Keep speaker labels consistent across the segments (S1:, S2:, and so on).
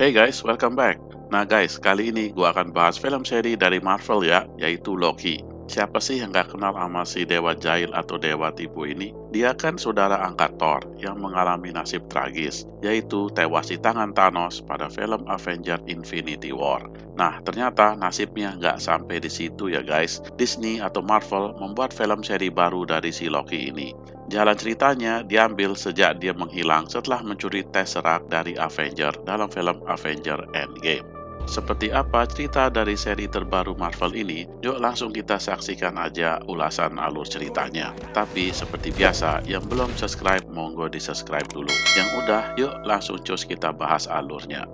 S1: Hey guys, welcome back. Nah guys, kali ini gua akan bahas film seri dari Marvel ya, yaitu Loki. Siapa sih yang gak kenal sama si Dewa Jahil atau Dewa Tipu ini? Dia kan saudara angkat Thor yang mengalami nasib tragis, yaitu tewas di tangan Thanos pada film Avengers Infinity War. Nah, ternyata nasibnya nggak sampai di situ ya guys. Disney atau Marvel membuat film seri baru dari si Loki ini. Jalan ceritanya diambil sejak dia menghilang setelah mencuri Tesseract dari Avenger dalam film Avenger Endgame. Seperti apa cerita dari seri terbaru Marvel ini? Yuk langsung kita saksikan aja ulasan alur ceritanya. Tapi seperti biasa, yang belum subscribe monggo di subscribe dulu. Yang udah, yuk langsung cus kita bahas alurnya.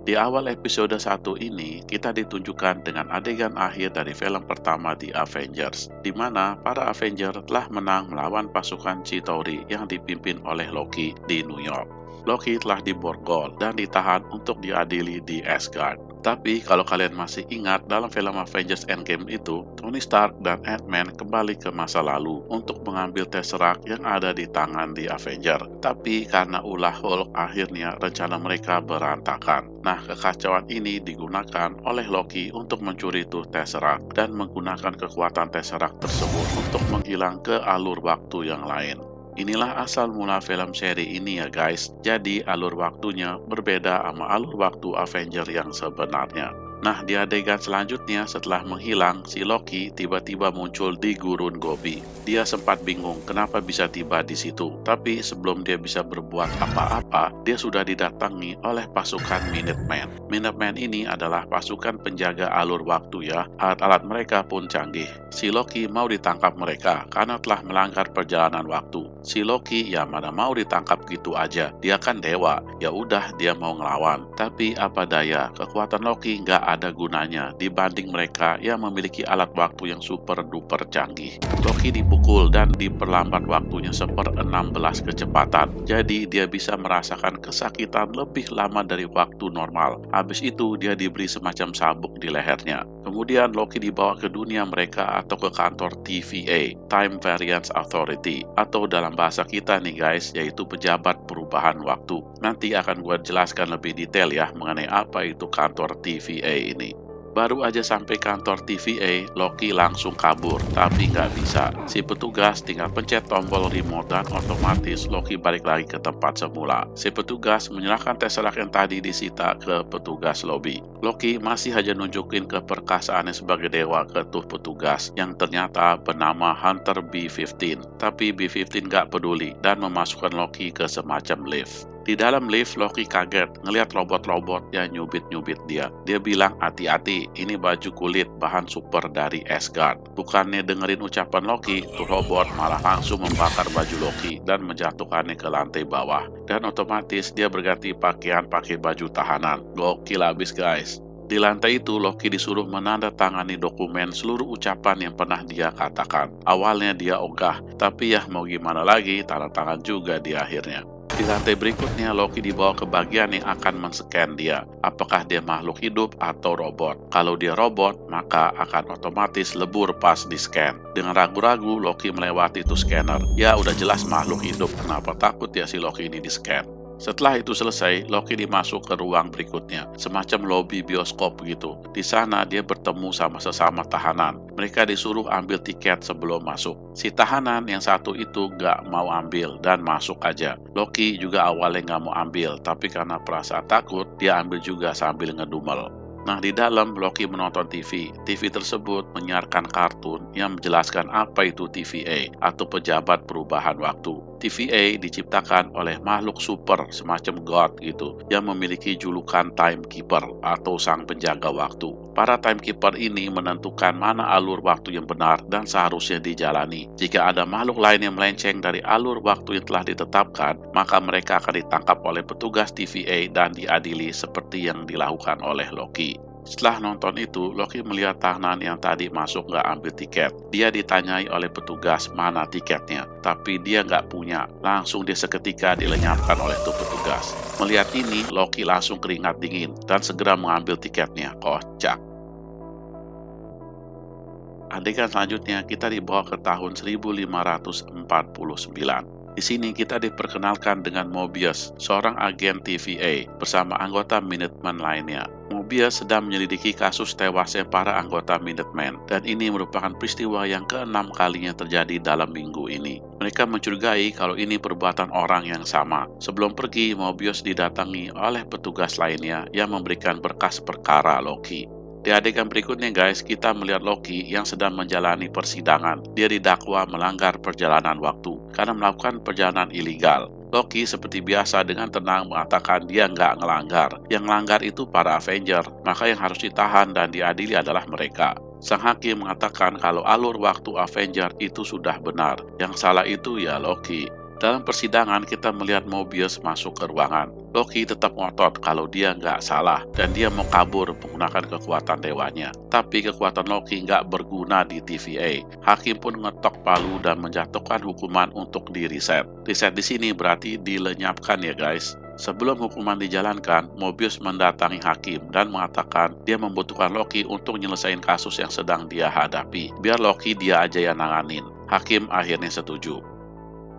S1: Di awal episode 1 ini, kita ditunjukkan dengan adegan akhir dari film pertama di Avengers, di mana para Avenger telah menang melawan pasukan Chitauri yang dipimpin oleh Loki di New York. Loki telah diborgol dan ditahan untuk diadili di Asgard. Tapi kalau kalian masih ingat, dalam film Avengers Endgame itu, Tony Stark dan Ant-Man kembali ke masa lalu untuk mengambil Tesseract yang ada di tangan di Avenger. Tapi karena ulah Hulk, akhirnya rencana mereka berantakan. Nah, kekacauan ini digunakan oleh Loki untuk mencuri tuh Tesseract dan menggunakan kekuatan Tesseract tersebut untuk menghilang ke alur waktu yang lain. Inilah asal mula film seri ini ya guys. Jadi alur waktunya berbeda sama alur waktu Avenger yang sebenarnya. Nah, di adegan selanjutnya setelah menghilang, si Loki tiba-tiba muncul di Gurun Gobi. Dia sempat bingung kenapa bisa tiba di situ. Tapi sebelum dia bisa berbuat apa-apa, dia sudah didatangi oleh pasukan Minutemen. Minutemen ini adalah pasukan penjaga alur waktu ya. Alat-alat mereka pun canggih. Si Loki mau ditangkap mereka karena telah melanggar perjalanan waktu. Si Loki ya mana mau ditangkap gitu aja. Dia kan dewa. Ya udah dia mau ngelawan. Tapi apa daya, kekuatan Loki nggak ada gunanya dibanding mereka yang memiliki alat waktu yang super duper canggih. Loki dipukul dan diperlambat waktunya 1/16 kecepatan. Jadi dia bisa merasakan kesakitan lebih lama dari waktu normal. Habis itu dia diberi semacam sabuk di lehernya. Kemudian Loki dibawa ke dunia mereka atau ke kantor TVA, Time Variance Authority, atau dalam bahasa kita nih guys, yaitu pejabat perubahan waktu. Nanti akan gue jelaskan lebih detail ya mengenai apa itu kantor TVA ini. Baru aja sampai kantor TVA, Loki langsung kabur, tapi nggak bisa. Si petugas tinggal pencet tombol remote dan otomatis Loki balik lagi ke tempat semula. Si petugas menyerahkan Tesseract yang tadi disita ke petugas lobby. Loki masih aja nunjukin keperkasaannya sebagai dewa ke tuh petugas yang ternyata bernama Hunter B-15. Tapi B-15 nggak peduli dan memasukkan Loki ke semacam lift. Di dalam lift, Loki kaget ngelihat robot-robot yang nyubit-nyubit dia. Dia bilang, hati-hati, ini baju kulit bahan super dari Asgard. Bukannya dengerin ucapan Loki, tuh robot malah langsung membakar baju Loki dan menjatuhkannya ke lantai bawah. Dan otomatis dia berganti pakaian pakai baju tahanan. Gokil abis guys. Di lantai itu, Loki disuruh menandatangani dokumen seluruh ucapan yang pernah dia katakan. Awalnya dia ogah, tapi ya mau gimana lagi, tanda tangan juga di akhirnya. Di lantai berikutnya, Loki dibawa ke bagian yang akan men-scan dia. Apakah dia makhluk hidup atau robot? Kalau dia robot, maka akan otomatis lebur pas di-scan. Dengan ragu-ragu, Loki melewati itu scanner. Ya udah jelas makhluk hidup, kenapa takut ya si Loki ini di-scan? Setelah itu selesai, Loki dimasuk ke ruang berikutnya, semacam lobi bioskop gitu. Di sana dia bertemu sama sesama tahanan. Mereka disuruh ambil tiket sebelum masuk. Si tahanan yang satu itu gak mau ambil dan masuk aja. Loki juga awalnya gak mau ambil, tapi karena perasaan takut, dia ambil juga sambil ngedumel. Nah, di dalam Loki menonton TV. TV tersebut menyiarkan kartun yang menjelaskan apa itu TVA atau pejabat perubahan waktu. TVA diciptakan oleh makhluk super semacam God gitu yang memiliki julukan Timekeeper atau sang penjaga waktu. Para Timekeeper ini menentukan mana alur waktu yang benar dan seharusnya dijalani. Jika ada makhluk lain yang melenceng dari alur waktu yang telah ditetapkan, maka mereka akan ditangkap oleh petugas TVA dan diadili seperti yang dilakukan oleh Loki. Setelah nonton itu, Loki melihat tahanan yang tadi masuk nggak ambil tiket. Dia ditanyai oleh petugas mana tiketnya, tapi dia nggak punya. Langsung dia seketika dilenyapkan oleh tuh petugas. Melihat ini, Loki langsung keringat dingin dan segera mengambil tiketnya. Kocak. Adegan selanjutnya kita dibawa ke tahun 1549. Di sini kita diperkenalkan dengan Mobius, seorang agen TVA bersama anggota Minutemen lainnya. Mobius sedang menyelidiki kasus tewasnya para anggota Minutemen, dan ini merupakan peristiwa yang keenam kalinya terjadi dalam minggu ini. Mereka mencurigai kalau ini perbuatan orang yang sama. Sebelum pergi, Mobius didatangi oleh petugas lainnya yang memberikan berkas perkara Loki. Di adegan berikutnya guys, kita melihat Loki yang sedang menjalani persidangan. Dia didakwa melanggar perjalanan waktu karena melakukan perjalanan ilegal. Loki seperti biasa dengan tenang mengatakan dia nggak ngelanggar. Yang melanggar itu para Avenger, maka yang harus ditahan dan diadili adalah mereka. Sang hakim mengatakan kalau alur waktu Avenger itu sudah benar. Yang salah itu ya Loki. Dalam persidangan kita melihat Mobius masuk ke ruangan. Loki tetap ngotot kalau dia nggak salah dan dia mau kabur menggunakan kekuatan dewanya. Tapi kekuatan Loki nggak berguna di TVA. Hakim pun ngetok palu dan menjatuhkan hukuman untuk di-reset. Reset di sini berarti dilenyapkan ya guys. Sebelum hukuman dijalankan, Mobius mendatangi hakim dan mengatakan dia membutuhkan Loki untuk nyelesain kasus yang sedang dia hadapi. Biar Loki dia aja yang nanganin. Hakim akhirnya setuju.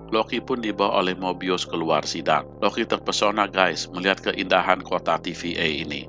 S1: Loki pun dibawa oleh Mobius keluar sidang. Loki terpesona guys melihat keindahan kota TVA ini.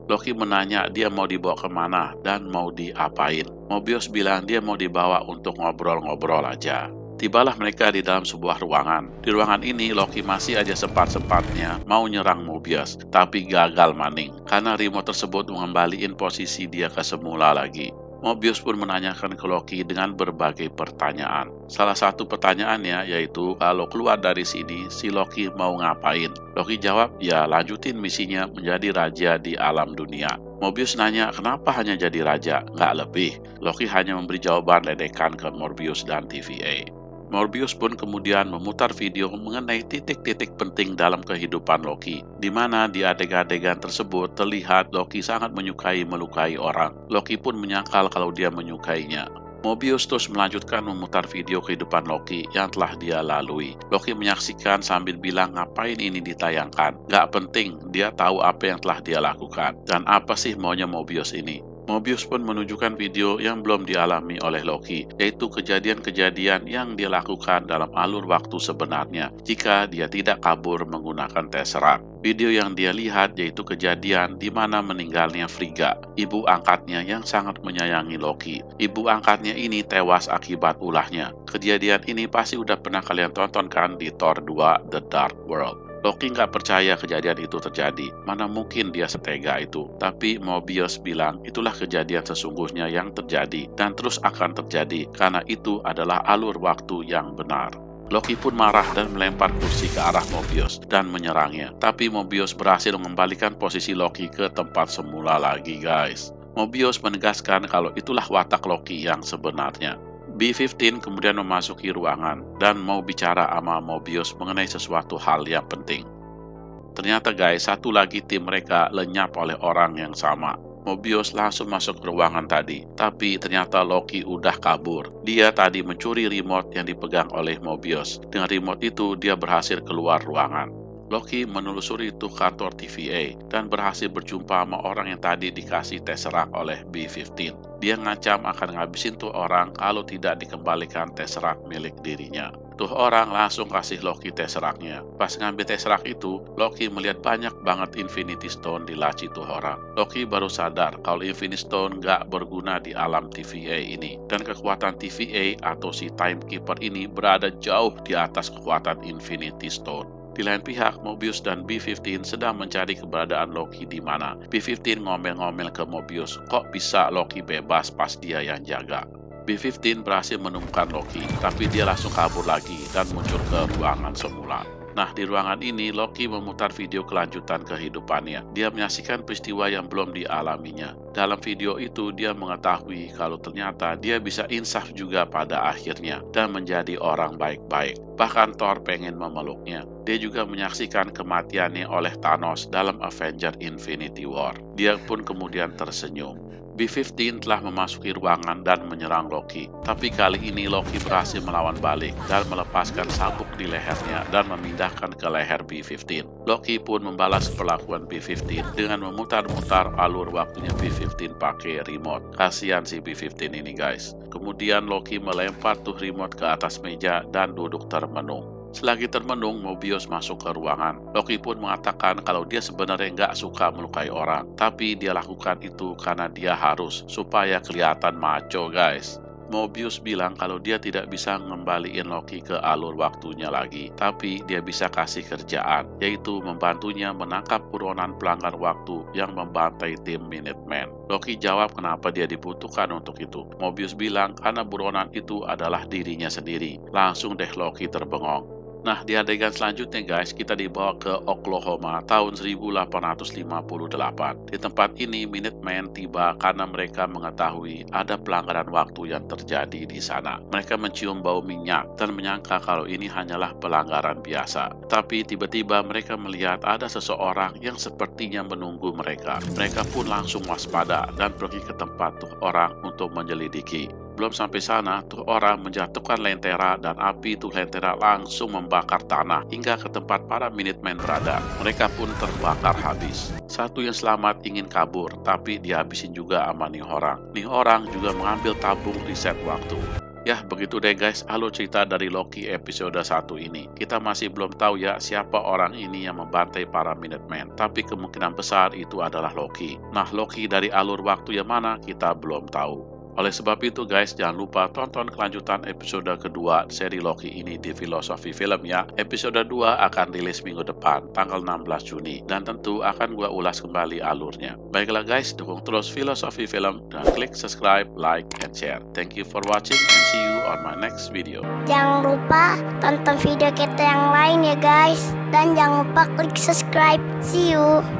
S1: Loki menanya dia mau dibawa kemana dan mau diapain. Mobius bilang dia mau dibawa untuk ngobrol-ngobrol aja. Tibalah mereka di dalam sebuah ruangan. Di ruangan ini Loki masih aja sempat-sempatnya mau nyerang Mobius, tapi gagal maning karena remote tersebut mengembalikan posisi dia ke semula lagi. Mobius pun menanyakan ke Loki dengan berbagai pertanyaan. Salah satu pertanyaannya yaitu kalau keluar dari sini si Loki mau ngapain? Loki jawab ya lanjutin misinya menjadi raja di alam dunia. Mobius nanya kenapa hanya jadi raja, nggak lebih. Loki hanya memberi jawaban ledekan ke Mobius dan TVA. Mobius pun kemudian memutar video mengenai titik-titik penting dalam kehidupan Loki, di mana di adegan-adegan tersebut terlihat Loki sangat menyukai melukai orang. Loki pun menyangkal kalau dia menyukainya. Mobius terus melanjutkan memutar video kehidupan Loki yang telah dia lalui. Loki menyaksikan sambil bilang ngapain ini ditayangkan. Gak penting, dia tahu apa yang telah dia lakukan. Dan apa sih maunya Mobius ini? Mobius pun menunjukkan video yang belum dialami oleh Loki, yaitu kejadian-kejadian yang dia lakukan dalam alur waktu sebenarnya jika dia tidak kabur menggunakan Tesseract. Video yang dia lihat yaitu kejadian di mana meninggalnya Frigga, ibu angkatnya yang sangat menyayangi Loki. Ibu angkatnya ini tewas akibat ulahnya. Kejadian ini pasti udah pernah kalian tonton kan di Thor 2 The Dark World. Loki nggak percaya kejadian itu terjadi, mana mungkin dia setega itu. Tapi Mobius bilang itulah kejadian sesungguhnya yang terjadi dan terus akan terjadi karena itu adalah alur waktu yang benar. Loki pun marah dan melempar kursi ke arah Mobius dan menyerangnya. Tapi Mobius berhasil mengembalikan posisi Loki ke tempat semula lagi guys. Mobius menegaskan kalau itulah watak Loki yang sebenarnya. B-15 kemudian memasuki ruangan dan mau bicara sama Mobius mengenai sesuatu hal yang penting. Ternyata guys, satu lagi tim mereka lenyap oleh orang yang sama. Mobius langsung masuk ke ruangan tadi, tapi ternyata Loki udah kabur. Dia tadi mencuri remote yang dipegang oleh Mobius. Dengan remote itu, dia berhasil keluar ruangan. Loki menelusuri itu kantor TVA dan berhasil berjumpa sama orang yang tadi dikasih Tesseract oleh B-15. Dia ngancam akan ngabisin tuh orang kalau tidak dikembalikan Tesseract milik dirinya. Tuh orang langsung kasih Loki Tesseract-nya. Pas ngambil Tesseract itu, Loki melihat banyak banget Infinity Stone di laci tuh orang. Loki baru sadar kalau Infinity Stone nggak berguna di alam TVA ini. Dan kekuatan TVA atau si Timekeeper ini berada jauh di atas kekuatan Infinity Stone. Di lain pihak, Mobius dan B-15 sedang mencari keberadaan Loki di mana. B-15 ngomel-ngomel ke Mobius, kok bisa Loki bebas pas dia yang jaga. B-15 berhasil menemukan Loki, tapi dia langsung kabur lagi dan muncul ke ruangan semula. Nah, di ruangan ini Loki memutar video kelanjutan kehidupannya. Dia menyaksikan peristiwa yang belum dialaminya. Dalam video itu dia mengetahui kalau ternyata dia bisa insaf juga pada akhirnya dan menjadi orang baik-baik. Bahkan Thor pengen memeluknya. Dia juga menyaksikan kematiannya oleh Thanos dalam Avengers Infinity War. Dia pun kemudian tersenyum. B-15 telah memasuki ruangan dan menyerang Loki. Tapi kali ini Loki berhasil melawan balik dan melepaskan sabuk di lehernya dan memindahkan ke leher B-15. Loki pun membalas perlakuan B-15 dengan memutar-mutar alur waktunya B-15 pakai remote. Kasihan si B-15 ini guys. Kemudian Loki melempar tuh remote ke atas meja dan duduk termenung. Selagi termenung, Mobius masuk ke ruangan. Loki pun mengatakan kalau dia sebenarnya nggak suka melukai orang, tapi dia lakukan itu karena dia harus, supaya kelihatan maco guys. Mobius bilang kalau dia tidak bisa ngembaliin Loki ke alur waktunya lagi, tapi dia bisa kasih kerjaan, yaitu membantunya menangkap buronan pelanggar waktu yang membantai tim Minutemen. Loki jawab kenapa dia dibutuhkan untuk itu. Mobius bilang karena buronan itu adalah dirinya sendiri. Langsung deh Loki terbengong. Nah, di adegan selanjutnya guys, kita dibawa ke Oklahoma tahun 1858. Di tempat ini, Minutemen tiba karena mereka mengetahui ada pelanggaran waktu yang terjadi di sana. Mereka mencium bau minyak dan menyangka kalau ini hanyalah pelanggaran biasa. Tapi tiba-tiba mereka melihat ada seseorang yang sepertinya menunggu mereka. Mereka pun langsung waspada dan pergi ke tempat tuh orang untuk menyelidiki. Belum sampai sana, tuh orang menjatuhkan lentera dan api tuh lentera langsung membakar tanah hingga ke tempat para Minutemen berada. Mereka pun terbakar habis. Satu yang selamat ingin kabur, tapi dihabisin juga sama nih orang. Nih orang juga mengambil tabung reset waktu. Ya, begitu deh guys, alur cerita dari Loki episode 1 ini. Kita masih belum tahu ya siapa orang ini yang membantai para Minutemen, tapi kemungkinan besar itu adalah Loki. Nah, Loki dari alur waktu yang mana kita belum tahu. Oleh sebab itu guys, jangan lupa tonton kelanjutan episode kedua seri Loki ini di Filosofi Film ya. Episode 2 akan rilis minggu depan, tanggal 16 Juni. Dan tentu akan gua ulas kembali alurnya. Baiklah guys, dukung terus Filosofi Film dan klik subscribe, like, and share. Thank you for watching and see you on my next video.
S2: Jangan lupa tonton video kita yang lain ya guys. Dan jangan lupa klik subscribe. See you.